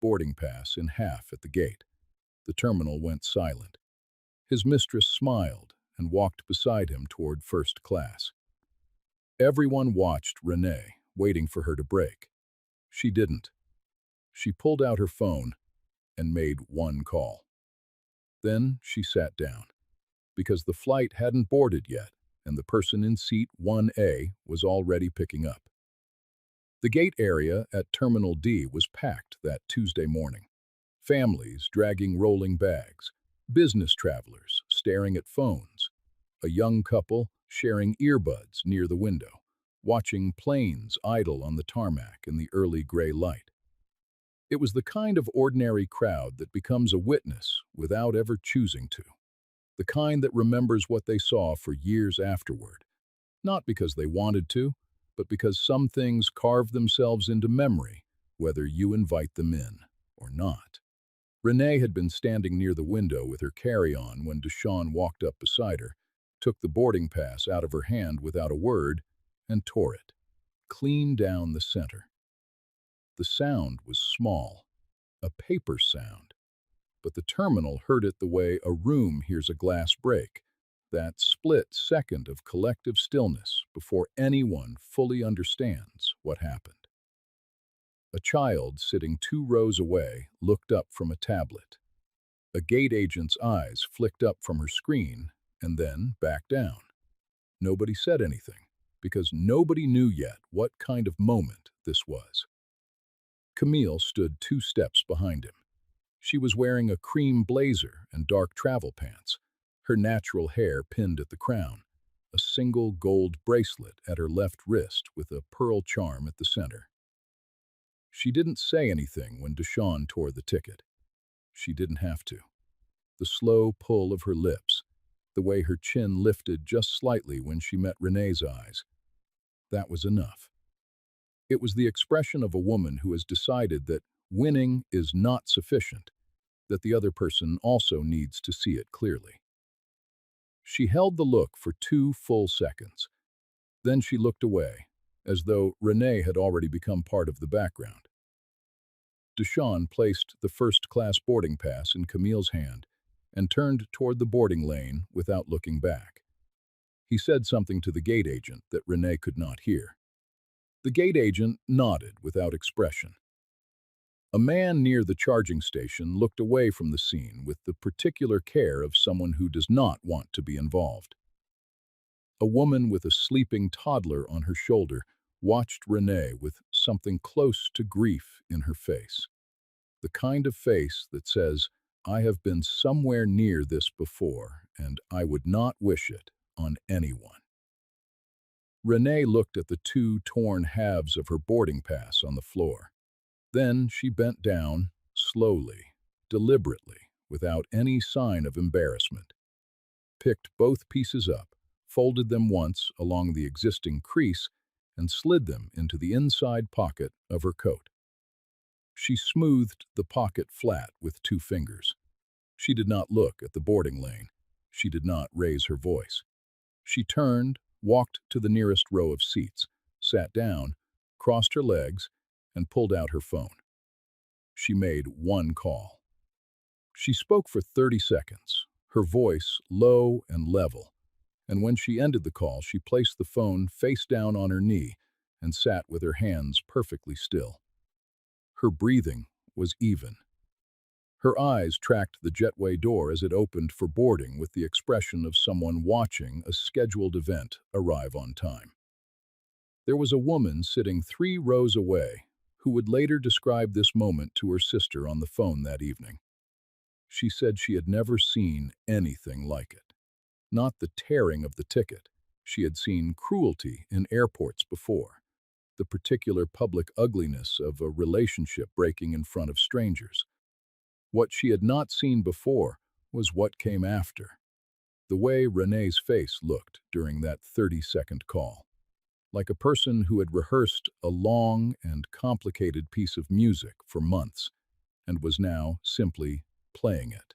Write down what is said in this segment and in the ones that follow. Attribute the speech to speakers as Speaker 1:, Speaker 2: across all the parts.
Speaker 1: boarding pass in half at the gate. The terminal went silent. His mistress smiled and walked beside him toward first class. Everyone watched Renee, waiting for her to break. She didn't. She pulled out her phone and made one call. Then she sat down, because the flight hadn't boarded yet, and the person in seat 1A was already picking up. The gate area at Terminal D was packed that Tuesday morning. Families dragging rolling bags, business travelers staring at phones, a young couple sharing earbuds near the window, watching planes idle on the tarmac in the early gray light. It was the kind of ordinary crowd that becomes a witness without ever choosing to. The kind that remembers what they saw for years afterward, not because they wanted to, but because some things carve themselves into memory, whether you invite them in or not. Renee had been standing near the window with her carry-on when Deshawn walked up beside her, took the boarding pass out of her hand without a word, and tore it, clean down the center. The sound was small, a paper sound, but the terminal heard it the way a room hears a glass break, that split second of collective stillness before anyone fully understands what happened. A child sitting 2 rows away looked up from a tablet. A gate agent's eyes flicked up from her screen and then back down. Nobody said anything, because nobody knew yet what kind of moment this was. Camille stood 2 steps behind him. She was wearing a cream blazer and dark travel pants, her natural hair pinned at the crown, a single gold bracelet at her left wrist with a pearl charm at the center. She didn't say anything when Deshawn tore the ticket. She didn't have to. The slow pull of her lips, the way her chin lifted just slightly when she met Renee's eyes, that was enough. It was the expression of a woman who has decided that winning is not sufficient, that the other person also needs to see it clearly. She held the look for 2 full seconds. Then she looked away, as though Renee had already become part of the background. Deshawn placed the first-class boarding pass in Camille's hand and turned toward the boarding lane without looking back. He said something to the gate agent that Renee could not hear. The gate agent nodded without expression. A man near the charging station looked away from the scene with the particular care of someone who does not want to be involved. A woman with a sleeping toddler on her shoulder watched Renee with something close to grief in her face. The kind of face that says, "I have been somewhere near this before, and I would not wish it on anyone." Renee looked at the 2 torn halves of her boarding pass on the floor. Then she bent down, slowly, deliberately, without any sign of embarrassment, picked both pieces up, folded them once along the existing crease, and slid them into the inside pocket of her coat. She smoothed the pocket flat with 2 fingers. She did not look at the boarding lane. She did not raise her voice. She turned, walked to the nearest row of seats, sat down, crossed her legs, and pulled out her phone. She made one call. She spoke for 30 seconds, her voice low and level, and when she ended the call, she placed the phone face down on her knee and sat with her hands perfectly still. Her breathing was even. Her eyes tracked the jetway door as it opened for boarding with the expression of someone watching a scheduled event arrive on time. There was a woman sitting 3 rows away who would later describe this moment to her sister on the phone that evening. She said she had never seen anything like it. Not the tearing of the ticket. She had seen cruelty in airports before, the particular public ugliness of a relationship breaking in front of strangers. What she had not seen before was what came after. The way Renee's face looked during that 30-second call. Like a person who had rehearsed a long and complicated piece of music for months and was now simply playing it.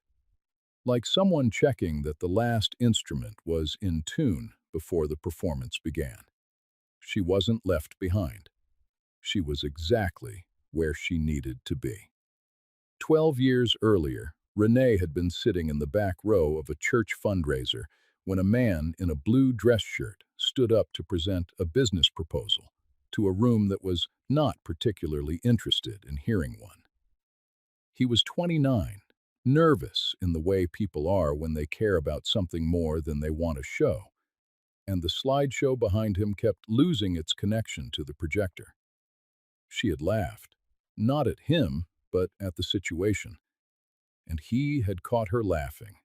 Speaker 1: Like someone checking that the last instrument was in tune before the performance began. She wasn't left behind. She was exactly where she needed to be. 12 years earlier, Renee had been sitting in the back row of a church fundraiser when a man in a blue dress shirt stood up to present a business proposal to a room that was not particularly interested in hearing one. He was 29, nervous in the way people are when they care about something more than they want to show, and the slideshow behind him kept losing its connection to the projector. She had laughed, not at him, but at the situation, and he had caught her laughing,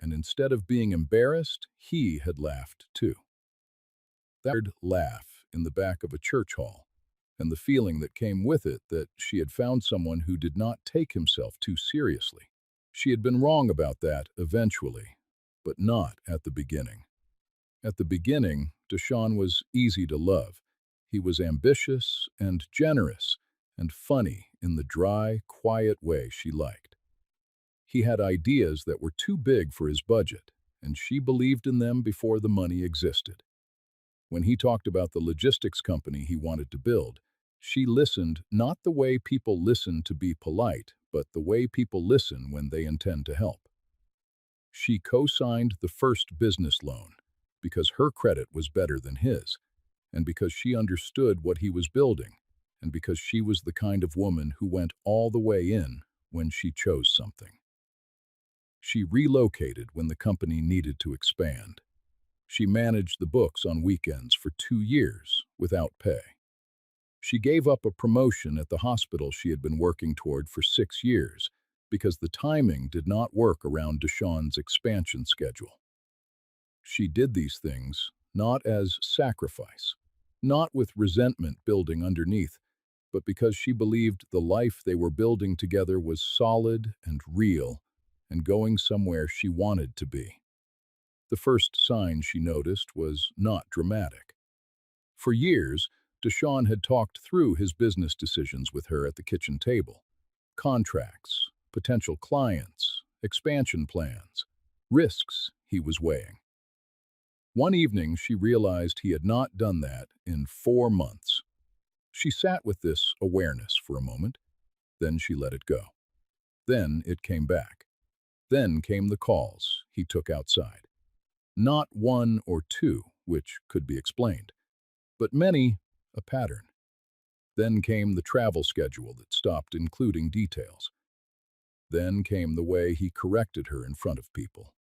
Speaker 1: and instead of being embarrassed, he had laughed too. That laugh in the back of a church hall, and the feeling that came with it that she had found someone who did not take himself too seriously. She had been wrong about that eventually, but not at the beginning. At the beginning, Deshaun was easy to love. He was ambitious and generous and funny in the dry, quiet way she liked. He had ideas that were too big for his budget, and she believed in them before the money existed. When he talked about the logistics company he wanted to build, she listened not the way people listen to be polite, but the way people listen when they intend to help. She co-signed the first business loan because her credit was better than his, and because she understood what he was building, and because she was the kind of woman who went all the way in when she chose something. She relocated when the company needed to expand. She managed the books on weekends for 2 years without pay. She gave up a promotion at the hospital she had been working toward for 6 years because the timing did not work around Deshaun's expansion schedule. She did these things not as sacrifice, not with resentment building underneath, but because she believed the life they were building together was solid and real and going somewhere she wanted to be. The first sign she noticed was not dramatic. For years, Deshaun had talked through his business decisions with her at the kitchen table. Contracts, potential clients, expansion plans, risks he was weighing. One evening, she realized he had not done that in 4 months. She sat with this awareness for a moment, then she let it go. Then it came back. Then came the calls he took outside. Not one or two, which could be explained, but many, a pattern. Then came the travel schedule that stopped including details. Then came the way he corrected her in front of people.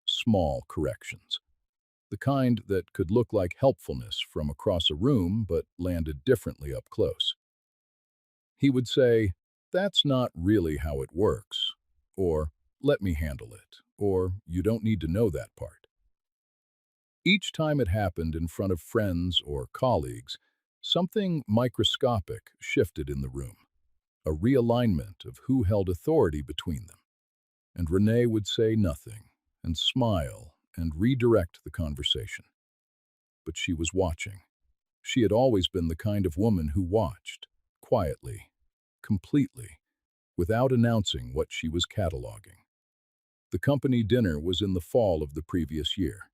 Speaker 1: Small corrections. The kind that could look like helpfulness from across a room but landed differently up close. He would say, "That's not really how it works," or "Let me handle it," or "You don't need to know that part." Each time it happened in front of friends or colleagues, something microscopic shifted in the room, a realignment of who held authority between them. And Renee would say nothing, and smile, and redirect the conversation. But she was watching. She had always been the kind of woman who watched, quietly, completely, without announcing what she was cataloging. The company dinner was in the fall of the previous year.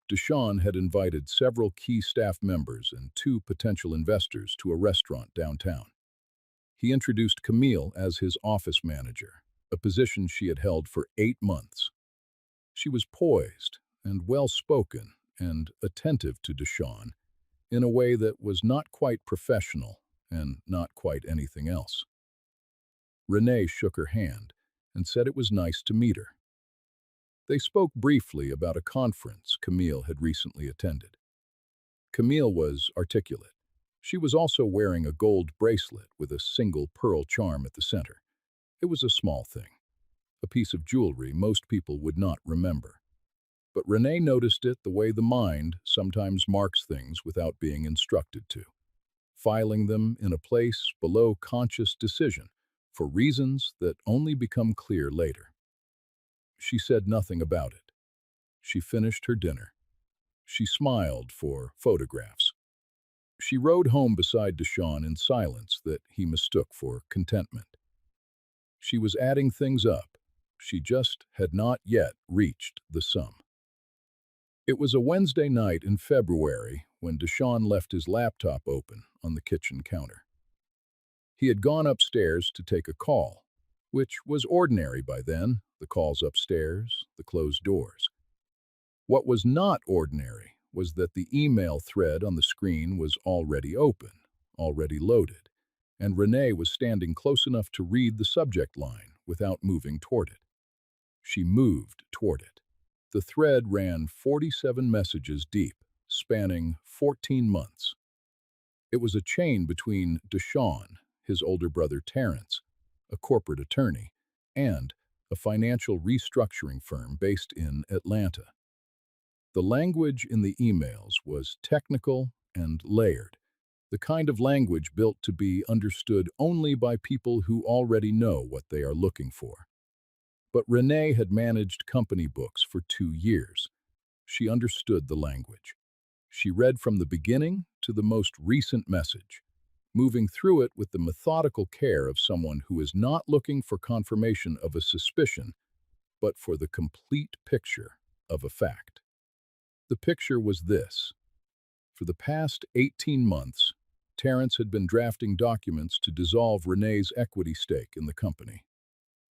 Speaker 1: Deshaun had invited several key staff members and 2 potential investors to a restaurant downtown. He introduced Camille as his office manager, a position she had held for 8 months. She was poised and well-spoken and attentive to Deshaun in a way that was not quite professional and not quite anything else. Renee shook her hand and said it was nice to meet her. They spoke briefly about a conference Camille had recently attended. Camille was articulate. She was also wearing a gold bracelet with a single pearl charm at the center. It was a small thing, a piece of jewelry most people would not remember. But Renee noticed it the way the mind sometimes marks things without being instructed to, filing them in a place below conscious decision for reasons that only become clear later. She said nothing about it. She finished her dinner. She smiled for photographs. She rode home beside Deshaun in silence that he mistook for contentment. She was adding things up. She just had not yet reached the sum. It was a Wednesday night in February when Deshaun left his laptop open on the kitchen counter. He had gone upstairs to take a call, which was ordinary by then, the calls upstairs, the closed doors. What was not ordinary was that the email thread on the screen was already open, already loaded, and Renee was standing close enough to read the subject line without moving toward it. She moved toward it. The thread ran 47 messages deep, spanning 14 months. It was a chain between Deshawn, his older brother Terrence, a corporate attorney, and a financial restructuring firm based in Atlanta. The language in the emails was technical and layered, the kind of language built to be understood only by people who already know what they are looking for. But Renee had managed company books for 2 years. She understood the language. She read from the beginning to the most recent message, moving through it with the methodical care of someone who is not looking for confirmation of a suspicion, but for the complete picture of a fact. The picture was this. For the past 18 months, Terrence had been drafting documents to dissolve Renee's equity stake in the company.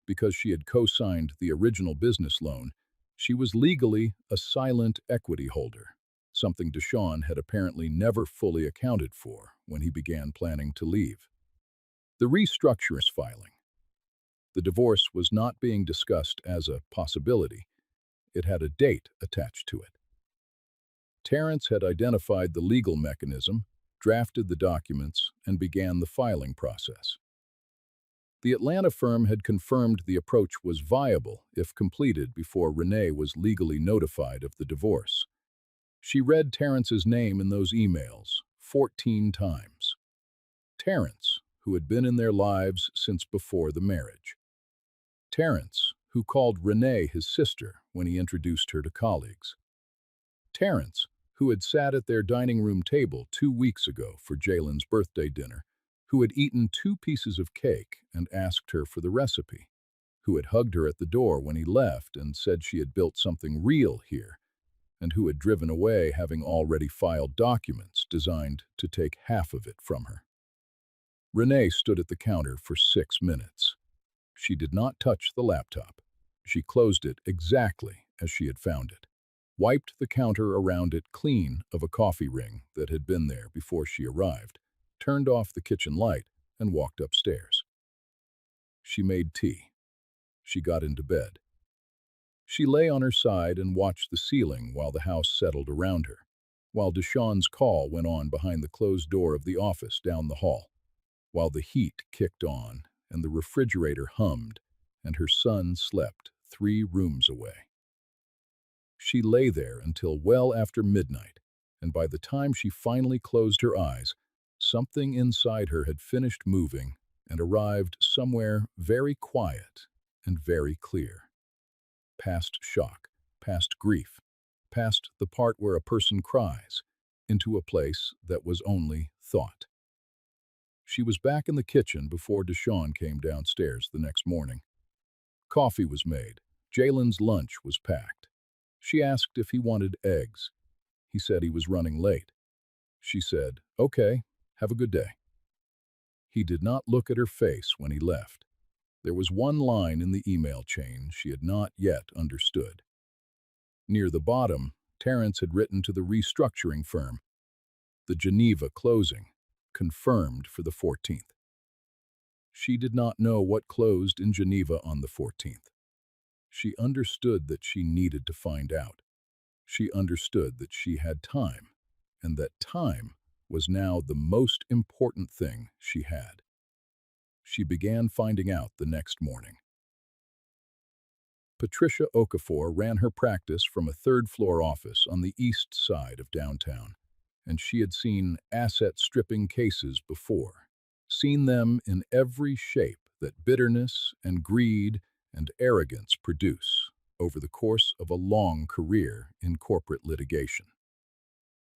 Speaker 1: Because she had co-signed the original business loan, she was legally a silent equity holder, something Deshawn had apparently never fully accounted for when he began planning to leave. The restructure filing. The divorce was not being discussed as a possibility. It had a date attached to it. Terrence had identified the legal mechanism, drafted the documents, and began the filing process. The Atlanta firm had confirmed the approach was viable if completed before Renee was legally notified of the divorce. She read Terrence's name in those emails 14 times. Terrence, who had been in their lives since before the marriage. Terrence, who called Renee his sister when he introduced her to colleagues. Terrence, who had sat at their dining room table 2 weeks ago for Jalen's birthday dinner, who had eaten 2 pieces of cake and asked her for the recipe, who had hugged her at the door when he left and said she had built something real here, and who had driven away having already filed documents designed to take half of it from her. Renee stood at the counter for 6 minutes. She did not touch the laptop. She closed it exactly as she had found it, wiped the counter around it clean of a coffee ring that had been there before she arrived, turned off the kitchen light, and walked upstairs. She made tea. She got into bed. She lay on her side and watched the ceiling while the house settled around her, while Deshawn's call went on behind the closed door of the office down the hall, while the heat kicked on and the refrigerator hummed and her son slept 3 rooms away. She lay there until well after midnight, and by the time she finally closed her eyes, something inside her had finished moving and arrived somewhere very quiet and very clear. Past shock, past grief, past the part where a person cries, into a place that was only thought. She was back in the kitchen before Deshawn came downstairs the next morning. Coffee was made. Jalen's lunch was packed. She asked if he wanted eggs. He said he was running late. She said, "Okay, have a good day." He did not look at her face when he left. There was one line in the email chain she had not yet understood. Near the bottom, Terrence had written to the restructuring firm, "The Geneva closing, confirmed for the 14th." She did not know what closed in Geneva on the 14th. She understood that she needed to find out. She understood that she had time, and that time was now the most important thing she had. She began finding out the next morning. Patricia Okafor ran her practice from a third-floor office on the east side of downtown, and she had seen asset-stripping cases before, seen them in every shape that bitterness and greed and arrogance produce over the course of a long career in corporate litigation.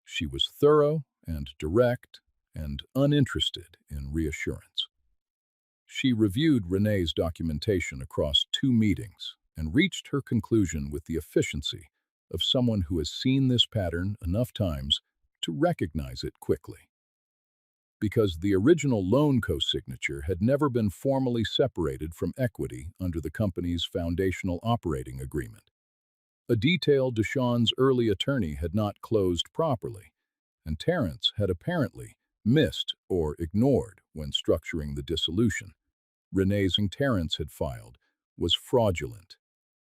Speaker 1: She was thorough and direct and uninterested in reassurance. She reviewed Renee's documentation across 2 meetings and reached her conclusion with the efficiency of someone who has seen this pattern enough times to recognize it quickly. because the original loan co-signature had never been formally separated from equity under the company's foundational operating agreement. A detail Deshawn's early attorney had not closed properly, and Terrence had apparently missed or ignored when structuring the dissolution. Renee's Terrence had filed was fraudulent.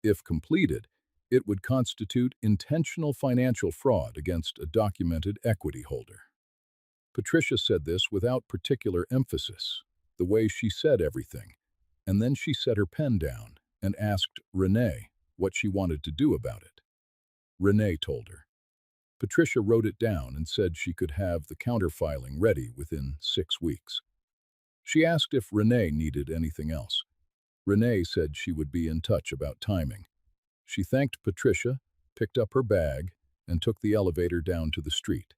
Speaker 1: If completed, it would constitute intentional financial fraud against a documented equity holder. Patricia said this without particular emphasis, the way she said everything, and then she set her pen down and asked Renee what she wanted to do about it. Renee told her. Patricia wrote it down and said she could have the counterfiling ready within 6 weeks. She asked if Renee needed anything else. Renee said she would be in touch about timing. She thanked Patricia, picked up her bag, and took the elevator down to the street,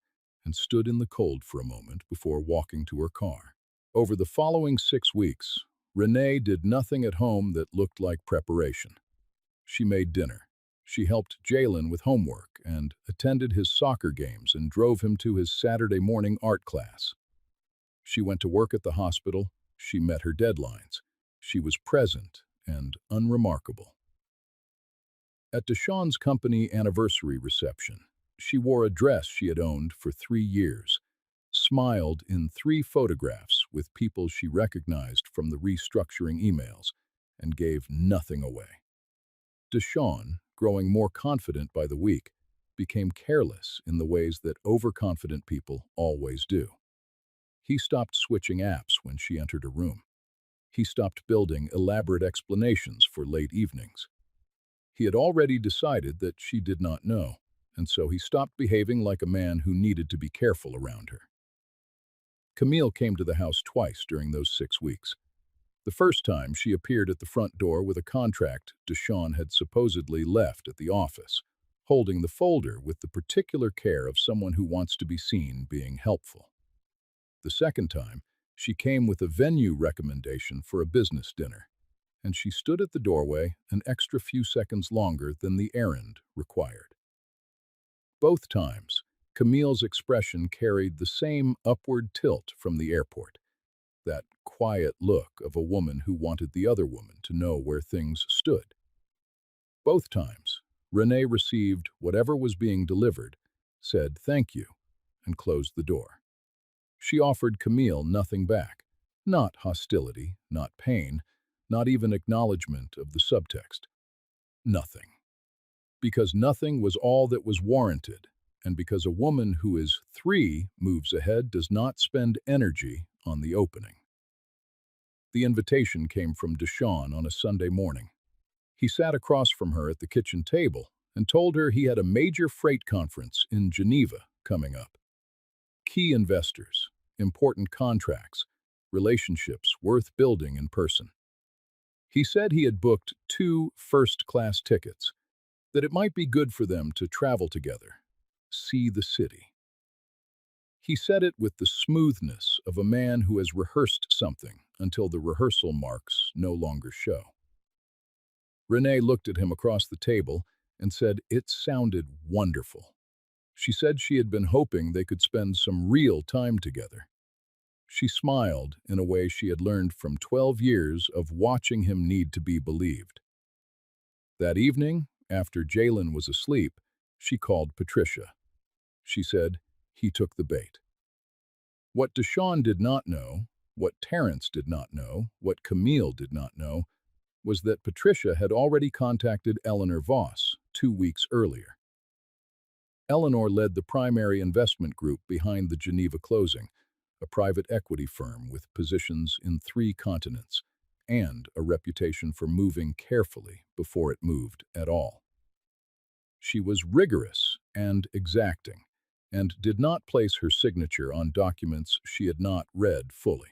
Speaker 1: and stood in the cold for a moment before walking to her car. Over the following 6 weeks, Renee did nothing at home that looked like preparation. She made dinner. She helped Jalen with homework and attended his soccer games and drove him to his Saturday morning art class. She went to work at the hospital. She met her deadlines. She was present and unremarkable. At Deshawn's company anniversary reception, she wore a dress she had owned for 3 years, smiled in 3 photographs with people she recognized from the restructuring emails, and gave nothing away. Deshawn, growing more confident by the week, became careless in the ways that overconfident people always do. He stopped switching apps when she entered a room. He stopped building elaborate explanations for late evenings. He had already decided that she did not know, and so he stopped behaving like a man who needed to be careful around her. Camille came to the house twice during those 6 weeks. The first time, she appeared at the front door with a contract Deshawn had supposedly left at the office, holding the folder with the particular care of someone who wants to be seen being helpful. The second time, she came with a venue recommendation for a business dinner, and she stood at the doorway an extra few seconds longer than the errand required. Both times, Camille's expression carried the same upward tilt from the airport, that quiet look of a woman who wanted the other woman to know where things stood. Both times, Renee received whatever was being delivered, said thank you, and closed the door. She offered Camille nothing back, not hostility, not pain, not even acknowledgement of the subtext. Nothing. Because nothing was all that was warranted, and because a woman who is 3 moves ahead does not spend energy on the opening. The invitation came from Deshawn on a Sunday morning. He sat across from her at the kitchen table and told her he had a major freight conference in Geneva coming up. Key investors, important contracts, relationships worth building in person. He said he had booked 2 first-class tickets, that it might be good for them to travel together, see the city. He said it with the smoothness of a man who has rehearsed something until the rehearsal marks no longer show. Renee looked at him across the table and said it sounded wonderful. She said she had been hoping they could spend some real time together. She smiled in a way she had learned from 12 years of watching him need to be believed. That evening, after Jalen was asleep, she called Patricia. She said, he took the bait. What Deshawn did not know, what Terrence did not know, what Camille did not know, was that Patricia had already contacted Eleanor Voss 2 weeks earlier. Eleanor led the primary investment group behind the Geneva closing, a private equity firm with positions in 3 continents, and a reputation for moving carefully before it moved at all. She was rigorous and exacting, and did not place her signature on documents she had not read fully.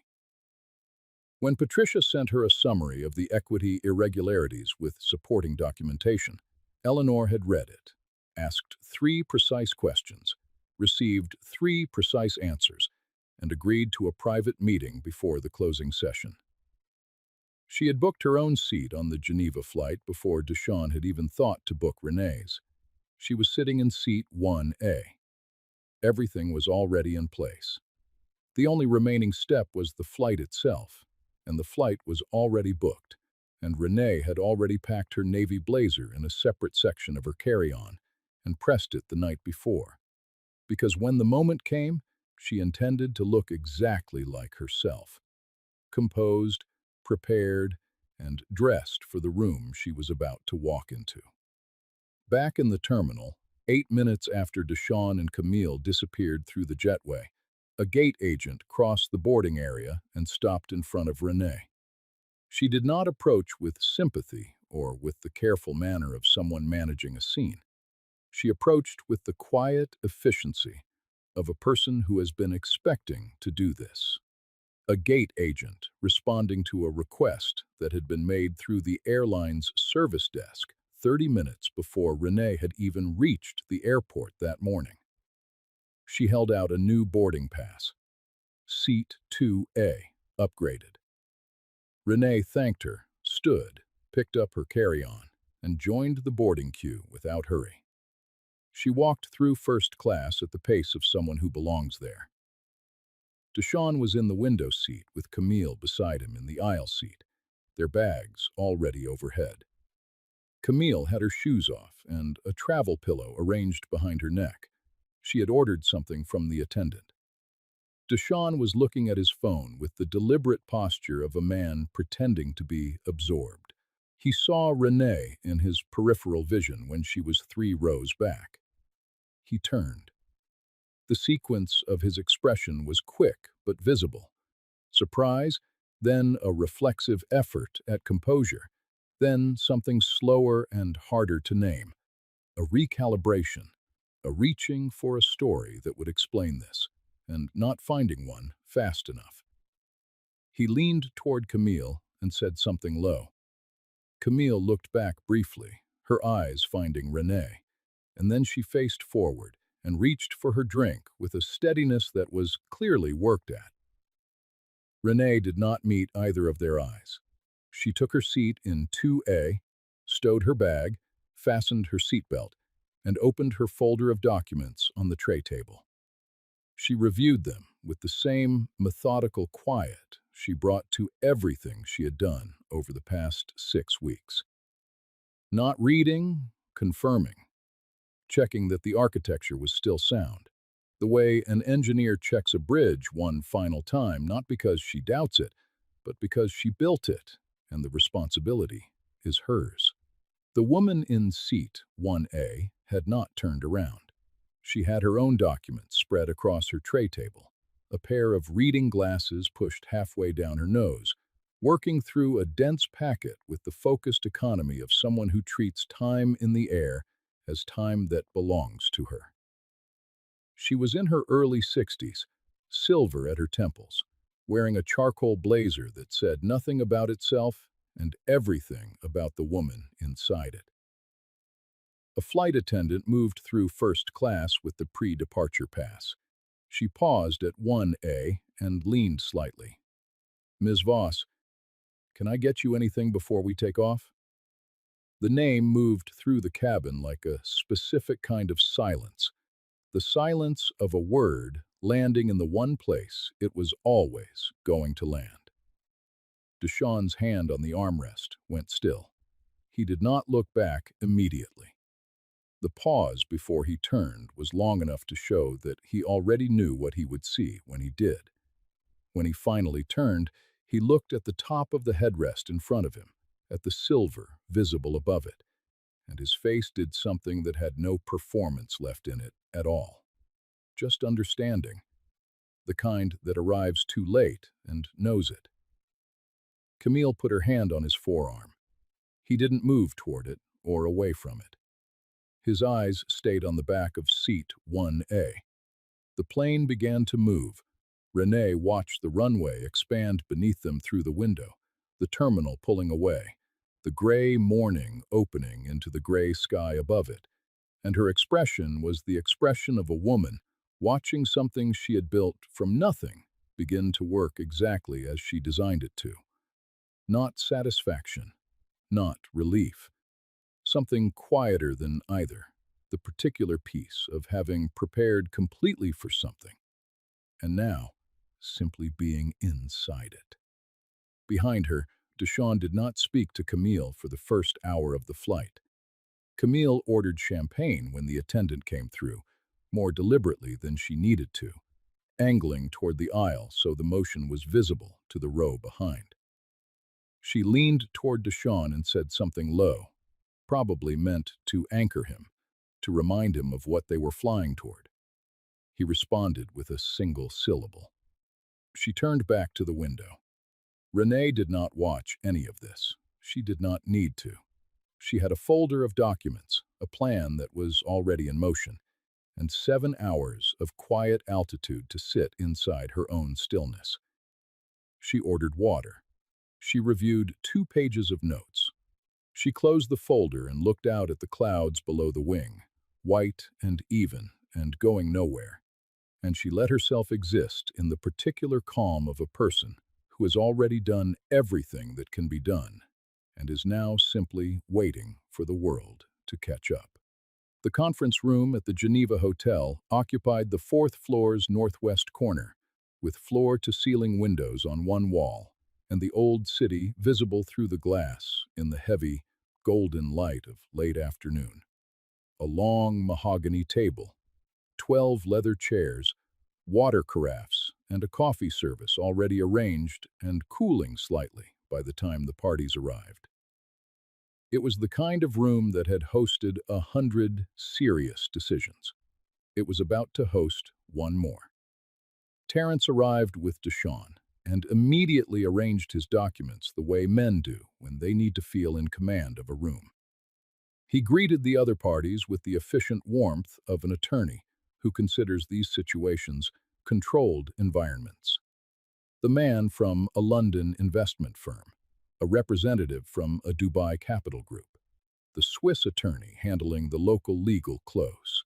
Speaker 1: When Patricia sent her a summary of the equity irregularities with supporting documentation, Eleanor had read it, asked 3 precise questions, received 3 precise answers, and agreed to a private meeting before the closing session. She had booked her own seat on the Geneva flight before Deshawn had even thought to book Renee's. She was sitting in seat 1A. Everything was already in place. The only remaining step was the flight itself, and the flight was already booked, and Renee had already packed her navy blazer in a separate section of her carry-on and pressed it the night before, because when the moment came, she intended to look exactly like herself, composed, prepared, and dressed for the room she was about to walk into. Back in the terminal, 8 minutes after Deshawn and Camille disappeared through the jetway, a gate agent crossed the boarding area and stopped in front of Renee. She did not approach with sympathy or with the careful manner of someone managing a scene. She approached with the quiet efficiency of a person who has been expecting to do this. A gate agent responding to a request that had been made through the airline's service desk 30 minutes before Renee had even reached the airport that morning. She held out a new boarding pass. Seat 2A, upgraded. Renee thanked her, stood, picked up her carry-on, and joined the boarding queue without hurry. She walked through first class at the pace of someone who belongs there. Deshawn was in the window seat with Camille beside him in the aisle seat, their bags already overhead. Camille had her shoes off and a travel pillow arranged behind her neck. She had ordered something from the attendant. Deshawn was looking at his phone with the deliberate posture of a man pretending to be absorbed. He saw Renee in his peripheral vision when she was 3 rows back. He turned. The sequence of his expression was quick but visible. Surprise, then a reflexive effort at composure, then something slower and harder to name. A recalibration, a reaching for a story that would explain this, and not finding one fast enough. He leaned toward Camille and said something low. Camille looked back briefly, her eyes finding Renee, and then she faced forward and reached for her drink with a steadiness that was clearly worked at. Renee did not meet either of their eyes. She took her seat in 2A, stowed her bag, fastened her seatbelt, and opened her folder of documents on the tray table. She reviewed them with the same methodical quiet she brought to everything she had done over the past 6 weeks. Not reading, confirming, checking that the architecture was still sound, the way an engineer checks a bridge one final time, not because she doubts it, but because she built it, and the responsibility is hers. The woman in seat 1A had not turned around. She had her own documents spread across her tray table, a pair of reading glasses pushed halfway down her nose, working through a dense packet with the focused economy of someone who treats time in the air as time that belongs to her. She was in her early 60s, silver at her temples, wearing a charcoal blazer that said nothing about itself and everything about the woman inside it. A flight attendant moved through first class with the pre-departure pass. She paused at 1A and leaned slightly. "Ms. Voss, can I get you anything before we take off?" The name moved through the cabin like a specific kind of silence, the silence of a word landing in the one place it was always going to land. Deshawn's hand on the armrest went still. He did not look back immediately. The pause before he turned was long enough to show that he already knew what he would see when he did. When he finally turned, he looked at the top of the headrest in front of him, at the silver visible above it, and his face did something that had no performance left in it at all. Just understanding, the kind that arrives too late and knows it. Camille put her hand on his forearm. He didn't move toward it or away from it. His eyes stayed on the back of seat 1A. The plane began to move. Renee watched the runway expand beneath them through the window, the terminal pulling away, the gray morning opening into the gray sky above it, and her expression was the expression of a woman watching something she had built from nothing begin to work exactly as she designed it to. Not satisfaction, not relief. Something quieter than either, the particular piece of having prepared completely for something. And now, simply being inside it. Behind her, Deshawn did not speak to Camille for the first hour of the flight. Camille ordered champagne when the attendant came through, more deliberately than she needed to, angling toward the aisle so the motion was visible to the row behind. She leaned toward Deshawn and said something low, probably meant to anchor him, to remind him of what they were flying toward. He responded with a single syllable. She turned back to the window. Renee did not watch any of this. She did not need to. She had a folder of documents, a plan that was already in motion, and 7 hours of quiet altitude to sit inside her own stillness. She ordered water. She reviewed 2 pages of notes. She closed the folder and looked out at the clouds below the wing, white and even and going nowhere. And she let herself exist in the particular calm of a person who has already done everything that can be done and is now simply waiting for the world to catch up. The conference room at the Geneva Hotel occupied the 4th floor's northwest corner, with floor-to-ceiling windows on one wall and the old city visible through the glass in the heavy, golden light of late afternoon. A long mahogany table, 12 leather chairs, water carafes, and a coffee service already arranged and cooling slightly by the time the parties arrived. It was the kind of room that had hosted 100 serious decisions. It was about to host one more. Terence arrived with Deshawn and immediately arranged his documents the way men do when they need to feel in command of a room. He greeted the other parties with the efficient warmth of an attorney who considers these situations controlled environments. The man from a London investment firm, a representative from a Dubai capital group, the Swiss attorney handling the local legal close.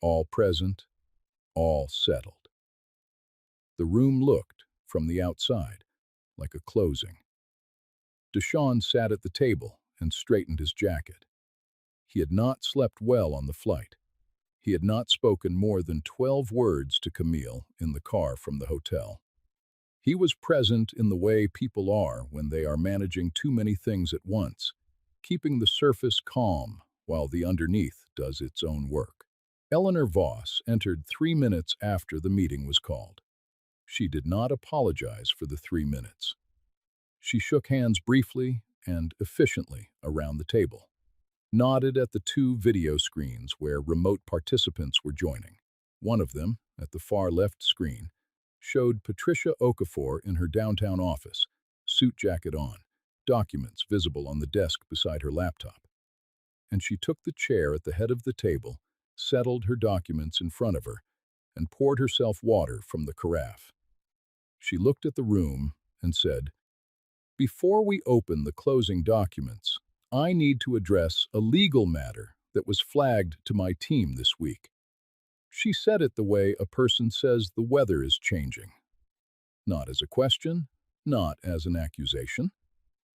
Speaker 1: All present, all settled. The room looked, from the outside, like a closing. Deshawn sat at the table and straightened his jacket. He had not slept well on the flight. He had not spoken more than 12 words to Camille in the car from the hotel. He was present in the way people are when they are managing too many things at once, keeping the surface calm while the underneath does its own work. Eleanor Voss entered 3 minutes after the meeting was called. She did not apologize for the 3 minutes. She shook hands briefly and efficiently around the table, nodded at the 2 video screens where remote participants were joining. One of them, at the far left screen, showed Patricia Okafor in her downtown office, suit jacket on, documents visible on the desk beside her laptop. And she took the chair at the head of the table, settled her documents in front of her, and poured herself water from the carafe. She looked at the room and said, "Before we open the closing documents, I need to address a legal matter that was flagged to my team this week." She said it the way a person says the weather is changing. Not as a question, not as an accusation,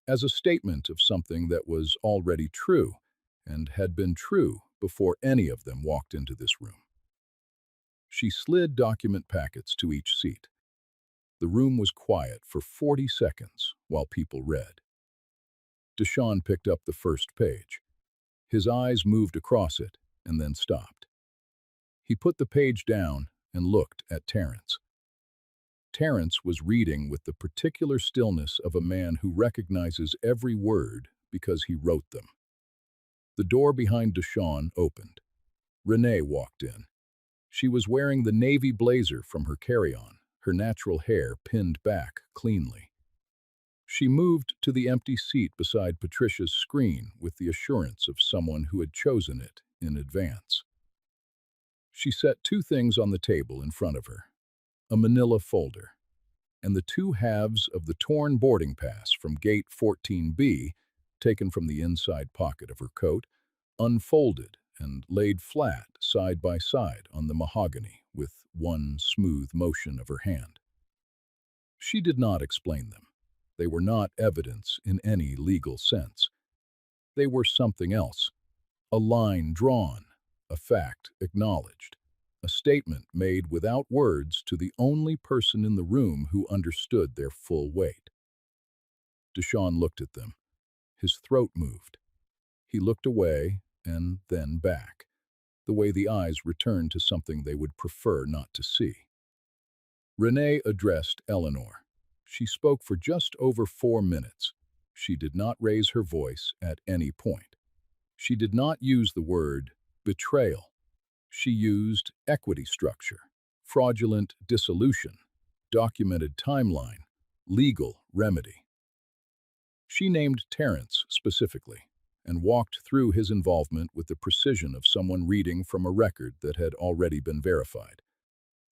Speaker 1: as a statement of something that was already true and had been true before any of them walked into this room. She slid document packets to each seat. The room was quiet for 40 seconds while people read. Deshawn picked up the first page. His eyes moved across it and then stopped. He put the page down and looked at Terence. Terence was reading with the particular stillness of a man who recognizes every word because he wrote them. The door behind Deshawn opened. Renee walked in. She was wearing the navy blazer from her carry-on, her natural hair pinned back cleanly. She moved to the empty seat beside Patricia's screen with the assurance of someone who had chosen it in advance. She set 2 things on the table in front of her, a manila folder, and the 2 halves of the torn boarding pass from Gate 14B, taken from the inside pocket of her coat, unfolded and laid flat side by side on the mahogany with one smooth motion of her hand. She did not explain them. They were not evidence in any legal sense. They were something else, a line drawn, a fact acknowledged. a statement made without words to the only person in the room who understood their full weight. Deshaun looked at them. His throat moved. He looked away and then back, the way the eyes returned to something they would prefer not to see. Renee addressed Eleanor. She spoke for just over 4 minutes. She did not raise her voice at any point. She did not use the word betrayal. She used equity structure, fraudulent dissolution, documented timeline, legal remedy. She named Terrence specifically and walked through his involvement with the precision of someone reading from a record that had already been verified.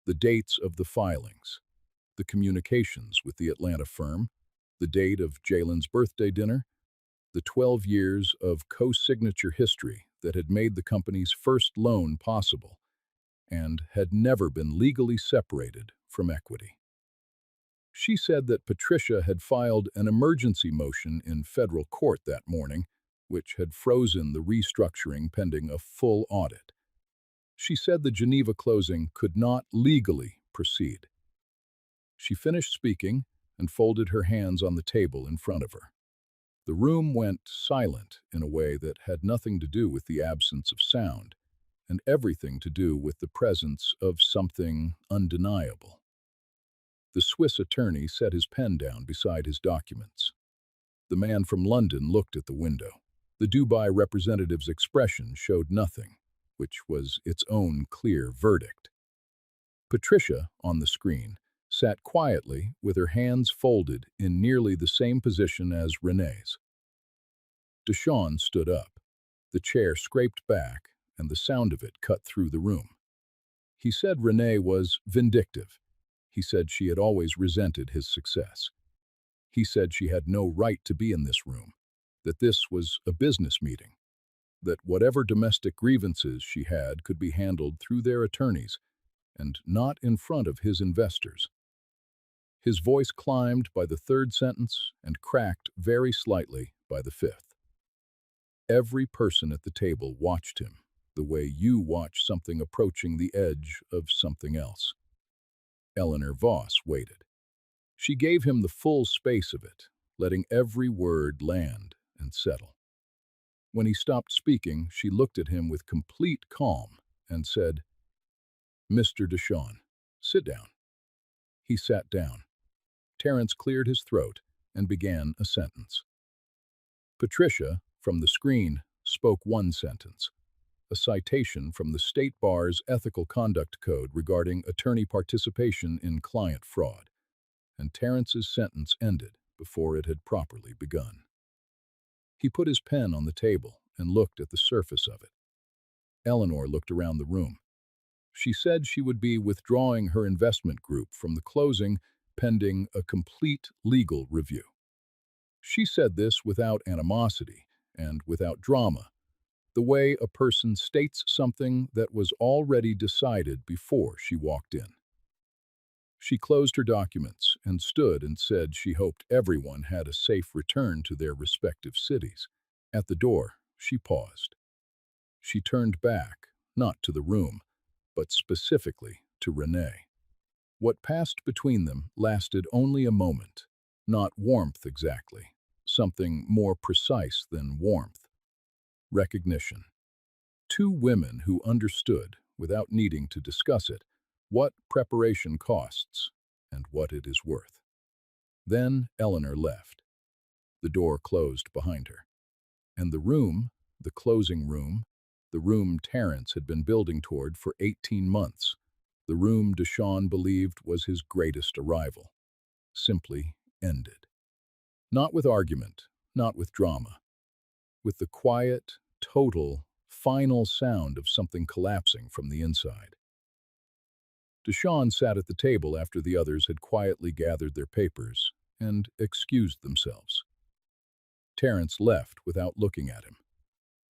Speaker 1: The dates of the filings, the communications with the Atlanta firm, the date of Jalen's birthday dinner, the 12 years of co-signature history that had made the company's first loan possible and had never been legally separated from equity. She said that Patricia had filed an emergency motion in federal court that morning, which had frozen the restructuring pending a full audit. She said the Geneva closing could not legally proceed. She finished speaking and folded her hands on the table in front of her. The room went silent in a way that had nothing to do with the absence of sound, and everything to do with the presence of something undeniable. The Swiss attorney set his pen down beside his documents. The man from London looked at the window. The Dubai representative's expression showed nothing, which was its own clear verdict. Patricia, on the screen, sat quietly with her hands folded in nearly the same position as Renee's. Deshaun stood up. The chair scraped back, and the sound of it cut through the room. He said Renee was vindictive. He said she had always resented his success. He said she had no right to be in this room, that this was a business meeting, that whatever domestic grievances she had could be handled through their attorneys and not in front of his investors. His voice climbed by the third sentence and cracked very slightly by the fifth. Every person at the table watched him the way you watch something approaching the edge of something else. Eleanor Voss waited. She gave him the full space of it, letting every word land and settle. When he stopped speaking, she looked at him with complete calm and said, "Mr. Deshaun, sit down." He sat down. Terrence cleared his throat and began a sentence. Patricia, from the screen, spoke one sentence, a citation from the State Bar's Ethical Conduct Code regarding attorney participation in client fraud, and Terrence's sentence ended before it had properly begun. He put his pen on the table and looked at the surface of it. Eleanor looked around the room. She said she would be withdrawing her investment group from the closing pending a complete legal review. She said this without animosity and without drama, the way a person states something that was already decided before she walked in. She closed her documents and stood and said she hoped everyone had a safe return to their respective cities. At the door, she paused. She turned back, not to the room, but specifically to Renee. What passed between them lasted only a moment, not warmth exactly, something more precise than warmth. Recognition. Two women who understood, without needing to discuss it, what preparation costs and what it is worth. Then Eleanor left. The door closed behind her. And the room, the closing room, the room Terrence had been building toward for 18 months, the room Deshaun believed was his greatest arrival, simply ended. Not with argument, not with drama, with the quiet, total, final sound of something collapsing from the inside. Deshaun sat at the table after the others had quietly gathered their papers and excused themselves. Terrence left without looking at him.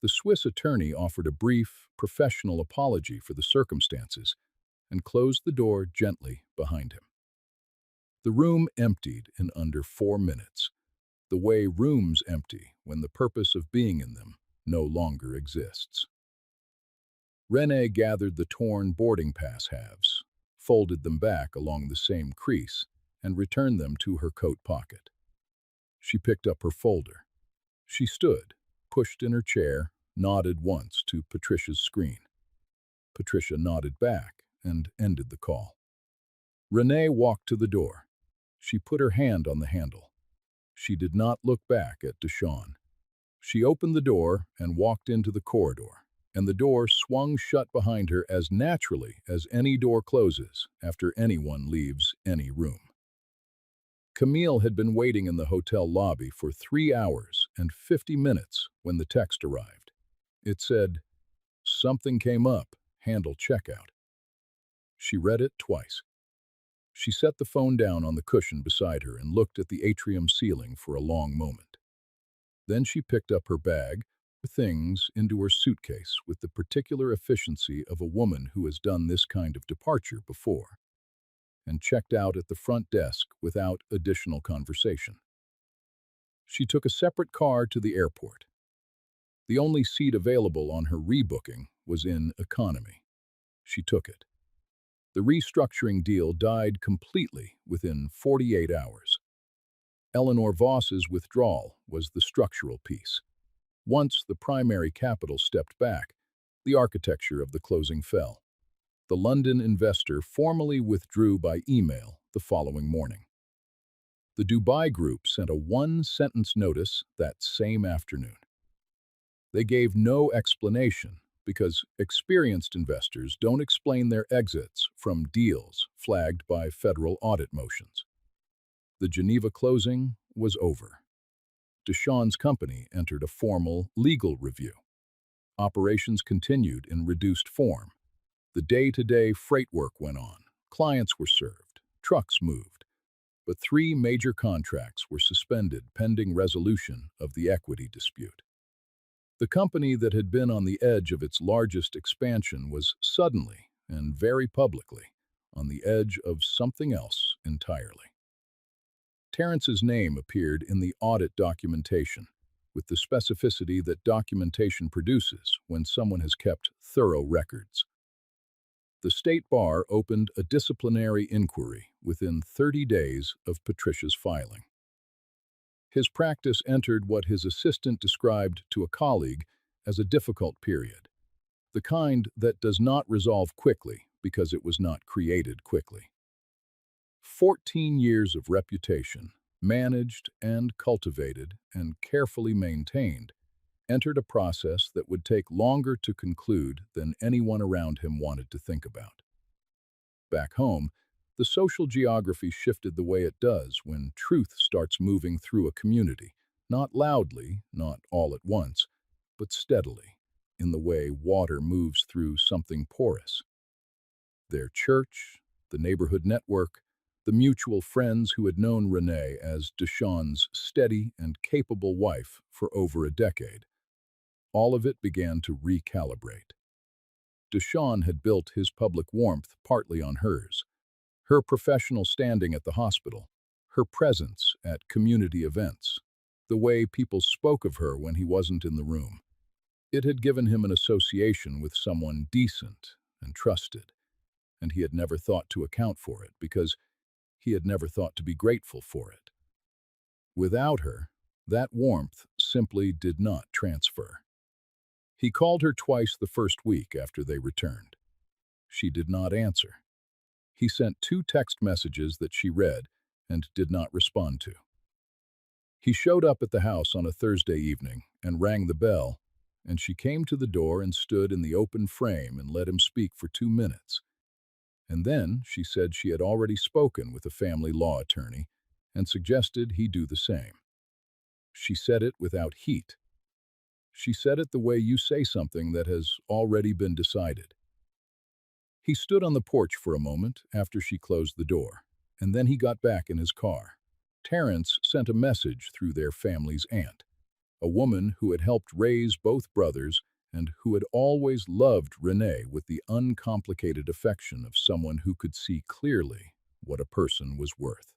Speaker 1: The Swiss attorney offered a brief, professional apology for the circumstances and closed the door gently behind him. The room emptied in under 4 minutes, the way rooms empty when the purpose of being in them no longer exists. Renee gathered the torn boarding pass halves, folded them back along the same crease, and returned them to her coat pocket. She picked up her folder. She stood, pushed in her chair, nodded once to Patricia's screen. Patricia nodded back and ended the call. Renee walked to the door. She put her hand on the handle. She did not look back at Deshawn. She opened the door and walked into the corridor, and the door swung shut behind her as naturally as any door closes after anyone leaves any room. Camille had been waiting in the hotel lobby for 3 hours and 50 minutes when the text arrived. It said, "Something came up, handle checkout." She read it twice. She set the phone down on the cushion beside her and looked at the atrium ceiling for a long moment. Then she picked up her bag, her things, into her suitcase with the particular efficiency of a woman who has done this kind of departure before, and checked out at the front desk without additional conversation. She took a separate car to the airport. The only seat available on her rebooking was in economy. She took it. The restructuring deal died completely within 48 hours. Eleanor Voss's withdrawal was the structural piece. Once the primary capital stepped back, the architecture of the closing fell. The London investor formally withdrew by email the following morning. The Dubai group sent a one-sentence notice that same afternoon. They gave no explanation because experienced investors don't explain their exits from deals flagged by federal audit motions. The Geneva closing was over. Deshawn's company entered a formal legal review. Operations continued in reduced form. The day-to-day freight work went on. Clients were served. Trucks moved. But 3 major contracts were suspended pending resolution of the equity dispute. The company that had been on the edge of its largest expansion was suddenly, and very publicly, on the edge of something else entirely. Terrence's name appeared in the audit documentation, with the specificity that documentation produces when someone has kept thorough records. The State Bar opened a disciplinary inquiry within 30 days of Patricia's filing. His practice entered what his assistant described to a colleague as a difficult period, the kind that does not resolve quickly because it was not created quickly. 14 years of reputation, managed and cultivated and carefully maintained, entered a process that would take longer to conclude than anyone around him wanted to think about. Back home, the social geography shifted the way it does when truth starts moving through a community, not loudly, not all at once, but steadily, in the way water moves through something porous. Their church, the neighborhood network, the mutual friends who had known Renee as Deshawn's steady and capable wife for over a decade, all of it began to recalibrate. Deshawn had built his public warmth partly on hers. Her professional standing at the hospital, her presence at community events, the way people spoke of her when he wasn't in the room. It had given him an association with someone decent and trusted, and he had never thought to account for it because he had never thought to be grateful for it. Without her, that warmth simply did not transfer. He called her twice the first week after they returned. She did not answer. He sent 2 text messages that she read and did not respond to. He showed up at the house on a Thursday evening and rang the bell, and she came to the door and stood in the open frame and let him speak for 2 minutes. And then she said she had already spoken with a family law attorney and suggested he do the same. She said it without heat. She said it the way you say something that has already been decided. He stood on the porch for a moment after she closed the door, and then he got back in his car. Terrence sent a message through their family's aunt, a woman who had helped raise both brothers and who had always loved Renee with the uncomplicated affection of someone who could see clearly what a person was worth.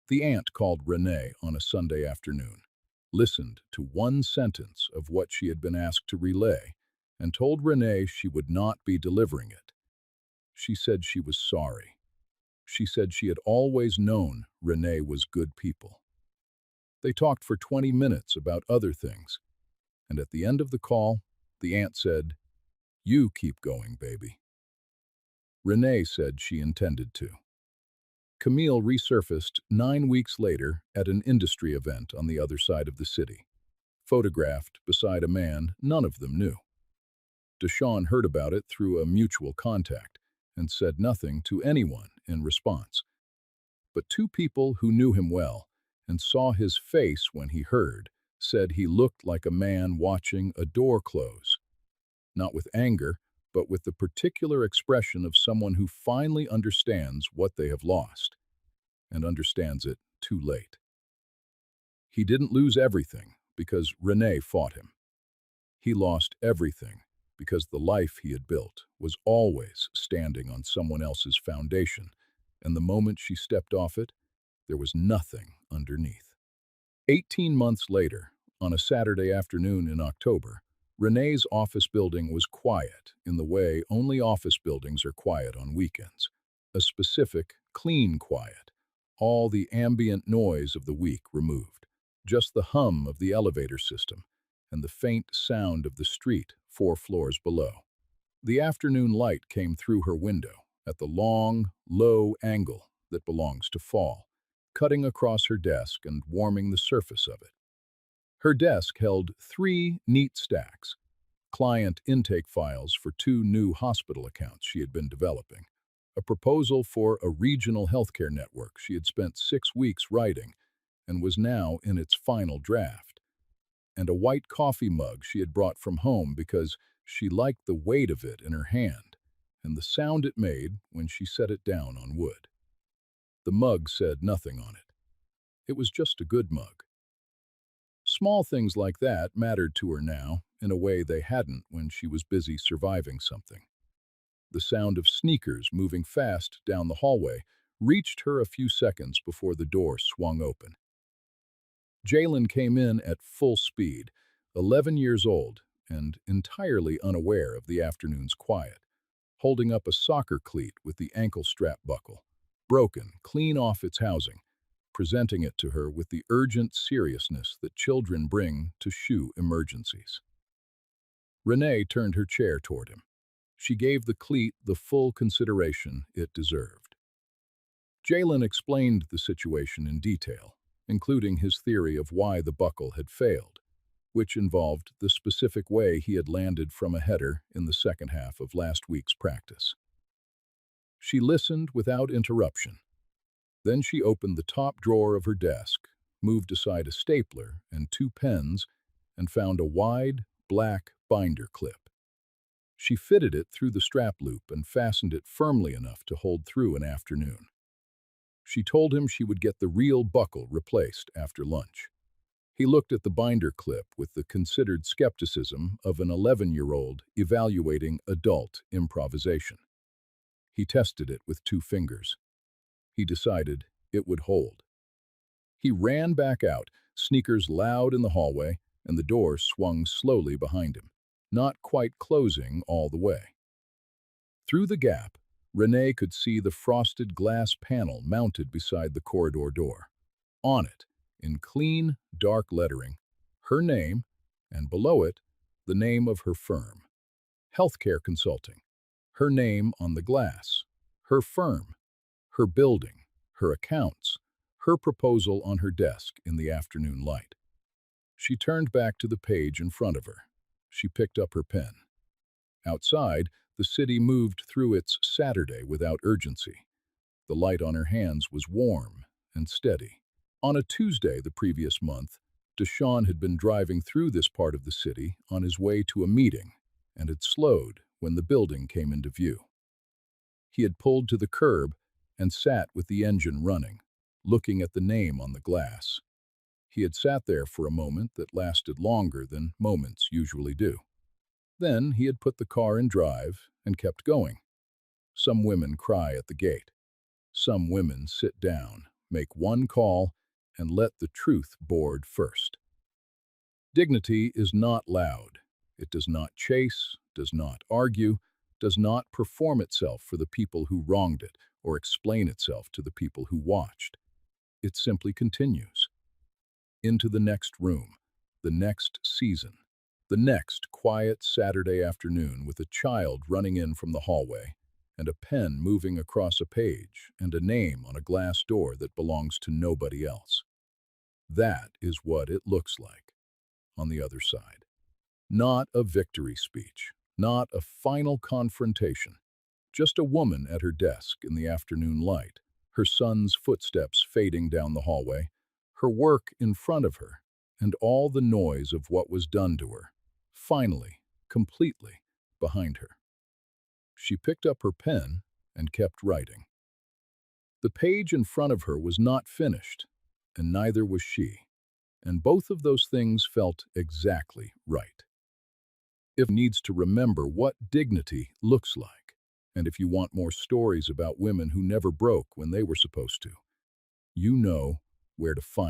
Speaker 1: The aunt called Renee on a Sunday afternoon, listened to one sentence of what she had been asked to relay, and told Renee she would not be delivering it. She said she was sorry. She said she had always known Renee was good people. They talked for 20 minutes about other things, and at the end of the call, the aunt said, "You keep going, baby." Renee said she intended to. Camille resurfaced 9 weeks later at an industry event on the other side of the city, photographed beside a man none of them knew. Deshawn heard about it through a mutual contact and said nothing to anyone in response. But two people who knew him well and saw his face when he heard said he looked like a man watching a door close, not with anger, but with the particular expression of someone who finally understands what they have lost, and understands it too late. He didn't lose everything because Renee fought him. He lost everything because the life he had built was always standing on someone else's foundation, and the moment she stepped off it, there was nothing underneath. 18 months later, on a Saturday afternoon in October, Renee's office building was quiet in the way only office buildings are quiet on weekends. A specific, clean quiet. All the ambient noise of the week removed. Just the hum of the elevator system and the faint sound of the street 4 floors below. The afternoon light came through her window at the long, low angle that belongs to fall, cutting across her desk and warming the surface of it. Her desk held 3 neat stacks, client intake files for 2 new hospital accounts she had been developing, a proposal for a regional healthcare network she had spent 6 weeks writing and was now in its final draft, and a white coffee mug she had brought from home because she liked the weight of it in her hand and the sound it made when she set it down on wood. The mug said nothing on it. It was just a good mug. Small things like that mattered to her now in a way they hadn't when she was busy surviving something. The sound of sneakers moving fast down the hallway reached her a few seconds before the door swung open. Jalen came in at full speed, 11 years old and entirely unaware of the afternoon's quiet, holding up a soccer cleat with the ankle strap buckle, broken clean off its housing, presenting it to her with the urgent seriousness that children bring to shoe emergencies. Renee turned her chair toward him. She gave the cleat the full consideration it deserved. Jalen explained the situation in detail, including his theory of why the buckle had failed, which involved the specific way he had landed from a header in the second half of last week's practice. She listened without interruption. Then she opened the top drawer of her desk, moved aside a stapler and 2 pens, and found a wide, black binder clip. She fitted it through the strap loop and fastened it firmly enough to hold through an afternoon. She told him she would get the real buckle replaced after lunch. He looked at the binder clip with the considered skepticism of an 11-year-old evaluating adult improvisation. He tested it with 2 fingers. He decided it would hold. He ran back out, sneakers loud in the hallway, and the door swung slowly behind him, not quite closing all the way. Through the gap, Renee could see the frosted glass panel mounted beside the corridor door. On it, in clean, dark lettering, her name, and below it, the name of her firm. Healthcare Consulting. Her name on the glass. Her firm. Her building, her accounts, her proposal on her desk in the afternoon light. She turned back to the page in front of her. She picked up her pen. Outside, the city moved through its Saturday without urgency. The light on her hands was warm and steady. On a Tuesday the previous month, Deshawn had been driving through this part of the city on his way to a meeting and had slowed when the building came into view. He had pulled to the curb and sat with the engine running, looking at the name on the glass. He had sat there for a moment that lasted longer than moments usually do. Then he had put the car in drive and kept going. Some women cry at the gate. Some women sit down, make one call, and let the truth board first. Dignity is not loud. It does not chase, does not argue, does not perform itself for the people who wronged it or explain itself to the people who watched. It simply continues. Into the next room, the next season, the next quiet Saturday afternoon with a child running in from the hallway, and a pen moving across a page, and a name on a glass door that belongs to nobody else. That is what it looks like on the other side. Not a victory speech, not a final confrontation, just a woman at her desk in the afternoon light, her son's footsteps fading down the hallway, her work in front of her, and all the noise of what was done to her, finally, completely, behind her. She picked up her pen and kept writing. The page in front of her was not finished, and neither was she, and both of those things felt exactly right. If needs to remember what dignity looks like, and if you want more stories about women who never broke when they were supposed to, you know where to find